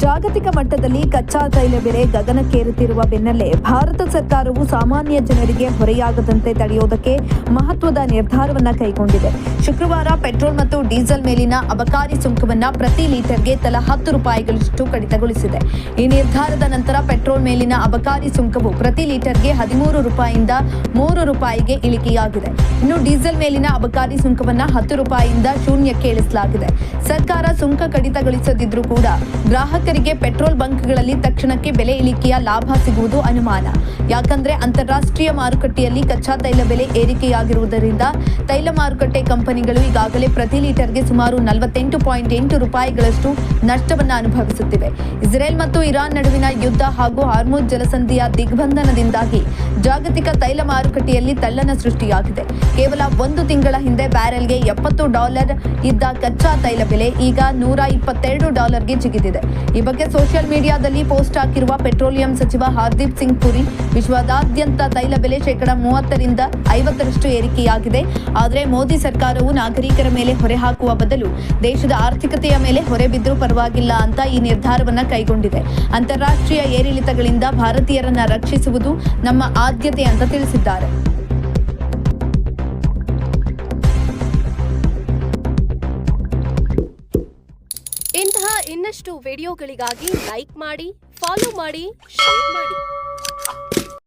ಜಾಗತಿಕ ಮಟ್ಟದಲ್ಲಿ ಕಚ್ಚಾ ತೈಲ ಬೆಲೆ ಗಗನಕ್ಕೇರುತ್ತಿರುವ ಬೆನ್ನಲ್ಲೇ ಭಾರತ ಸರ್ಕಾರವು ಸಾಮಾನ್ಯ ಜನರಿಗೆ ಹೊರೆಯಾಗದಂತೆ ತಡೆಯುವುದಕ್ಕೆ ಮಹತ್ವದ ನಿರ್ಧಾರವನ್ನು ಕೈಗೊಂಡಿದೆ. ಶುಕ್ರವಾರ ಪೆಟ್ರೋಲ್ ಮತ್ತು ಡೀಸೆಲ್ ಮೇಲಿನ ಅಬಕಾರಿ ಸುಂಕವನ್ನು ಪ್ರತಿ ಲೀಟರ್ಗೆ ತಲಾ 10 ರೂಪಾಯಿಗಳಷ್ಟು ಕಡಿತಗೊಳಿಸಿದೆ. ಈ ನಿರ್ಧಾರದ ನಂತರ ಪೆಟ್ರೋಲ್ ಮೇಲಿನ ಅಬಕಾರಿ ಸುಂಕವು ಪ್ರತಿ ಲೀಟರ್ಗೆ 13 ರೂಪಾಯಿಯಿಂದ 3 ರೂಪಾಯಿಗೆ ಇಳಿಕೆಯಾಗಿದೆ. ಇನ್ನು ಡೀಸೆಲ್ ಮೇಲಿನ ಅಬಕಾರಿ ಸುಂಕವನ್ನು 10 ರೂಪಾಯಿಯಿಂದ ಶೂನ್ಯಕ್ಕೆ ಇಳಿಸಲಾಗಿದೆ. ಸರ್ಕಾರ ಸುಂಕ ಕಡಿತಗೊಳಿಸದಿದ್ರೂ ಕೂಡ ಗ್ರಾಹಕರಿಗೆ ಪೆಟ್ರೋಲ್ ಬಂಕ್ಗಳಲ್ಲಿ ತಕ್ಷಣಕ್ಕೆ ಬೆಲೆ ಇಳಿಕೆಯ ಲಾಭ ಸಿಗುವುದು ಅನುಮಾನ. ಯಾಕಂದ್ರೆ ಅಂತಾರಾಷ್ಟ್ರೀಯ ಮಾರುಕಟ್ಟೆಯಲ್ಲಿ ಕಚ್ಚಾ ತೈಲ ಬೆಲೆ ಏರಿಕೆಯಾಗಿರುವುದರಿಂದ ತೈಲ ಮಾರುಕಟ್ಟೆ ಕಂಪನಿಗಳು ಈಗಾಗಲೇ ಪ್ರತಿ ಲೀಟರ್ಗೆ ಸುಮಾರು 48.8 ರೂಪಾಯಿಗಳಷ್ಟು ನಷ್ಟವನ್ನು ಅನುಭವಿಸುತ್ತಿವೆ. ಇಸ್ರೇಲ್ ಮತ್ತು ಇರಾನ್ ನಡುವಿನ ಯುದ್ಧ ಹಾಗೂ ಹಾರ್ಮುಜ್ ಜಲಸಂಧಿಯ ದಿಗ್ಬಂಧನದಿಂದಾಗಿ ಜಾಗತಿಕ ತೈಲ ಮಾರುಕಟ್ಟೆಯಲ್ಲಿ ತಲ್ಲಣ ಸೃಷ್ಟಿಯಾಗಿದೆ. ಕೇವಲ 1 ತಿಂಗಳ ಹಿಂದೆ ಬ್ಯಾರೆಲ್ಗೆ $70 ಇದ್ದ ಕಚ್ಚಾ ತೈಲ ಬೆಲೆ ಈಗ $122ಗೆ ಜಿಗಿದಿದೆ. ಈ ಬಗ್ಗೆ ಸೋಷಿಯಲ್ ಮೀಡಿಯಾದಲ್ಲಿ ಪೋಸ್ಟ್ ಹಾಕಿರುವ ಪೆಟ್ರೋಲಿಯಂ ಸಚಿವ ಹರ್ದೀಪ್ ಸಿಂಗ್ ಪುರಿ, ವಿಶ್ವದಾದ್ಯಂತ ತೈಲ ಬೆಲೆ 30% ರಿಂದ 50% ಏರಿಕೆಯಾಗಿದೆ. ಆದರೆ ಮೋದಿ ಸರ್ಕಾರವು ನಾಗರಿಕರ ಮೇಲೆ ಹೊರೆ ಹಾಕುವ ಬದಲು ದೇಶದ ಆರ್ಥಿಕತೆಯ ಮೇಲೆ ಹೊರೆ ಬಿದ್ದರೂ ಪರವಾಗಿಲ್ಲ ಅಂತ ಈ ನಿರ್ಧಾರವನ್ನು ಕೈಗೊಂಡಿದೆ. ಅಂತಾರಾಷ್ಟ್ರೀಯ ಏರಿಳಿತಗಳಿಂದ ಭಾರತೀಯರನ್ನ ರಕ್ಷಿಸುವುದು ನಮ್ಮ ಆದ್ಯತೆ ಅಂತ ತಿಳಿಸಿದ್ದಾರೆ. ಇಂತಹ ಇನ್ನಷ್ಟು ವಿಡಿಯೋಗಳಿಗಾಗಿ ಲೈಕ್ ಮಾಡಿ, ಫಾಲೋ ಮಾಡಿ, ಶೇರ್ ಮಾಡಿ.